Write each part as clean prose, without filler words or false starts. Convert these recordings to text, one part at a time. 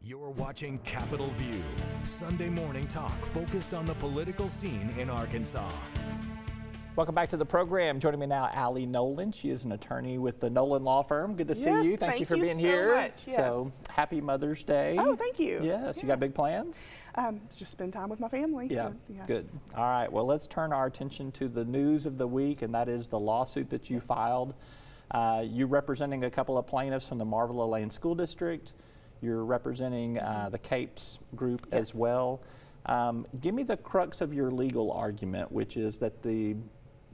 You're watching Capitol View, Sunday morning talk focused on the political scene in Arkansas. Welcome back to the program. Joining me now, Ali Noland. She is an attorney with the Noland Law Firm. Good to see you. Thank you for being here. Much. Yes. So, happy Mother's Day. Oh, thank you. Yes. You got big plans? Just spend time with my family. Yeah. Good. All right. Well, let's turn our attention to the news of the week, and that is the lawsuit that you filed. You're representing a couple of plaintiffs from the Marvell Lane School District. You're representing the Capes group as well. Give me the crux of your legal argument, which is that the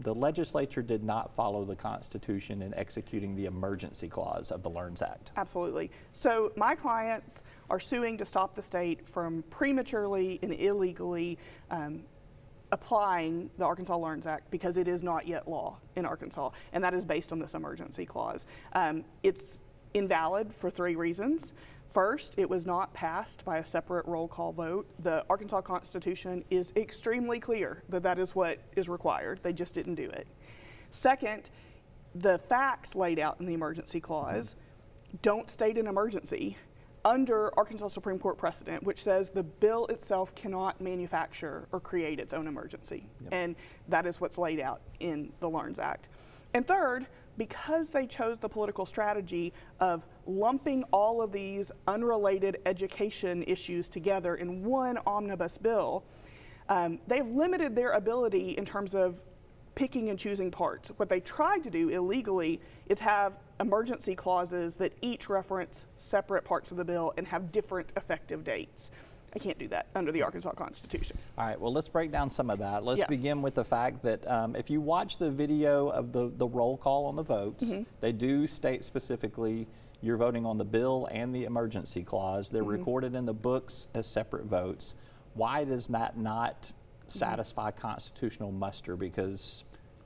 legislature did not follow the Constitution in executing the emergency clause of the LEARNS Act. Absolutely. So my clients are suing to stop the state from prematurely and illegally applying the Arkansas LEARNS Act because it is not yet law in Arkansas, and that is based on this emergency clause. It's invalid for three reasons. First, it was not passed by a separate roll call vote. The Arkansas Constitution is extremely clear that that is what is required. They just didn't do it. Second, the facts laid out in the emergency clause don't state an emergency under Arkansas Supreme Court precedent, which says the bill itself cannot manufacture or create its own emergency. And that is what's laid out in the LEARNS Act. And third, because they chose the political strategy of lumping all of these unrelated education issues together in one omnibus bill, they've limited their ability in terms of picking and choosing parts. What they tried to do illegally is have emergency clauses that each reference separate parts of the bill and have different effective dates. I can't do that under the Arkansas Constitution. All right, well, let's break down some of that. Let's begin with the fact that if you watch the video of the roll call on the votes, they do state specifically you're voting on the bill and the emergency clause. They're recorded in the books as separate votes. Why does that not satisfy constitutional muster? Because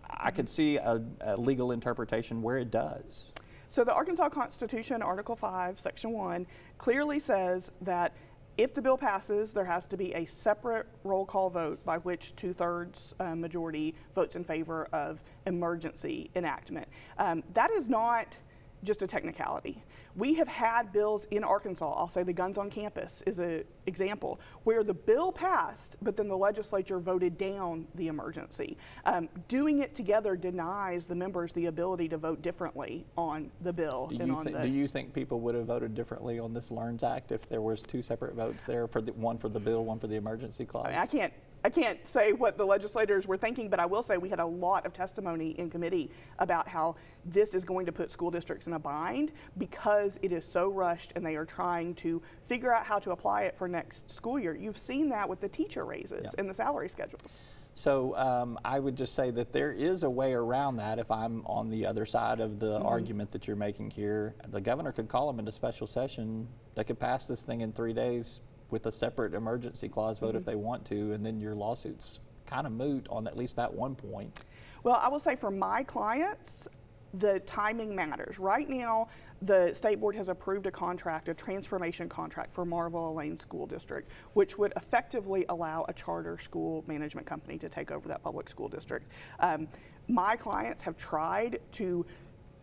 I could see a legal interpretation where it does. So the Arkansas Constitution, Article 5, Section 1, clearly says that if the bill passes, there has to be a separate roll call vote by which 2/3 majority votes in favor of emergency enactment. That is not just a technicality. We have had bills in Arkansas, I'll say the Guns on Campus is an example, where the bill passed, but then the legislature voted down the emergency. Doing it together denies the members the ability to vote differently on the bill. Do you think people would have voted differently on this LEARNS Act if there was two separate votes there, for one for the bill, one for the emergency clause? I mean, I can't say what the legislators were thinking, but I will say we had a lot of testimony in committee about how this is going to put school districts in a bind because it is so rushed and they are trying to figure out how to apply it for next school year. You've seen that with the teacher raises and the salary schedules. So I would just say that there is a way around that if I'm on the other side of the argument that you're making here. The governor could call them into special session. They could pass this thing in 3 days with a separate emergency clause vote if they want to, and then your lawsuit's kind of moot on at least that one point. Well, I will say for my clients, the timing matters. Right now, the state board has approved a contract, a transformation contract for Marvell Lane School District, which would effectively allow a charter school management company to take over that public school district. My clients have tried to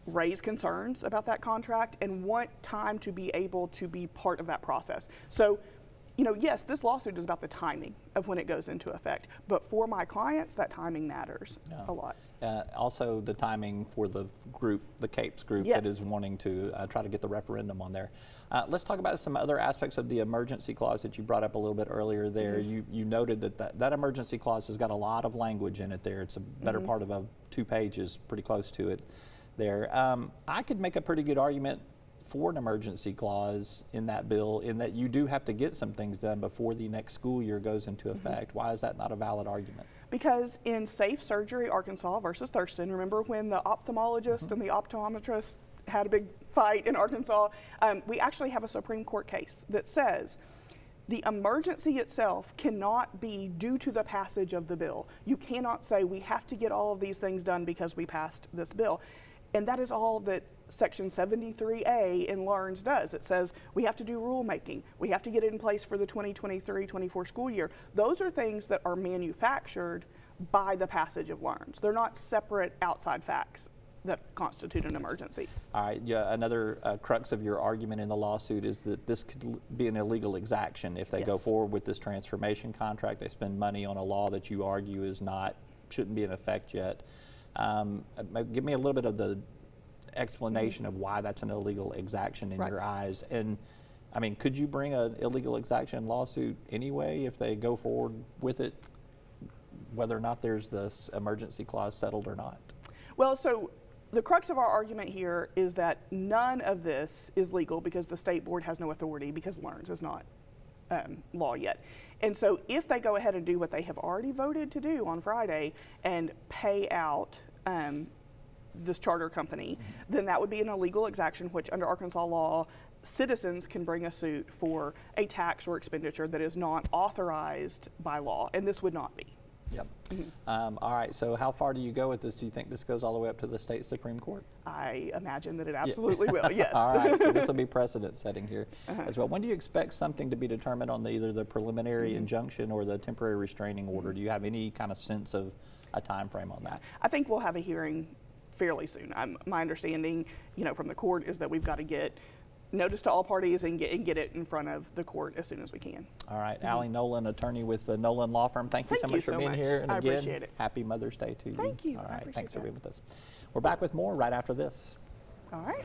raise concerns about that contract and want time to be able to be part of that process. So, yes, this lawsuit is about the timing of when it goes into effect, but for my clients, that timing matters a lot. Also, the timing for the group, the Capes group, that is wanting to try to get the referendum on there. Let's talk about some other aspects of the emergency clause that you brought up a little bit earlier there. You noted that emergency clause has got a lot of language in it there. It's a better part of 2 pages, pretty close to it there. I could make a pretty good argument for an emergency clause in that bill, in that you do have to get some things done before the next school year goes into effect. Why is that not a valid argument? Because in Safe Surgery Arkansas versus Thurston, remember when the ophthalmologist and the optometrist had a big fight in Arkansas? We actually have a Supreme Court case that says the emergency itself cannot be due to the passage of the bill. You cannot say we have to get all of these things done because we passed this bill. And that is all that Section 73A in LEARNS does. It says we have to do rulemaking. We have to get it in place for the 2023-24 school year. Those are things that are manufactured by the passage of LEARNS. They're not separate outside facts. that constitute an emergency. All right, yeah, another crux of your argument in the lawsuit is that this could be an illegal exaction if they go Yes. forward with this transformation contract. They spend money on a law that you argue shouldn't be in effect yet. Give me a little bit of the explanation of why that's an illegal exaction in your eyes. And I mean, could you bring an illegal exaction lawsuit anyway if they go forward with it, whether or not there's this emergency clause settled or not? Well, so the crux of our argument here is that none of this is legal because the state board has no authority because LEARNS is not law yet. And so if they go ahead and do what they have already voted to do on Friday and pay out this charter company, then that would be an illegal exaction, which under Arkansas law, citizens can bring a suit for a tax or expenditure that is not authorized by law, and this would not be. Yep. All right, so how far do you go with this? Do you think this goes all the way up to the state Supreme Court? I imagine that it absolutely will, yes. All right, so this will be precedent setting here as well. When do you expect something to be determined on either the preliminary injunction or the temporary restraining order? Do you have any kind of sense of a time frame on that? I think we'll have a hearing fairly soon. My understanding, from the court is that we've got to get notice to all parties and get it in front of the court as soon as we can. All right, Ali Noland, attorney with the Noland Law Firm. Thank you so much for being here. And I again, appreciate it. Happy Mother's Day to you. Thank you. All I right, appreciate thanks for that. being with us. We're back with more right after this. All right.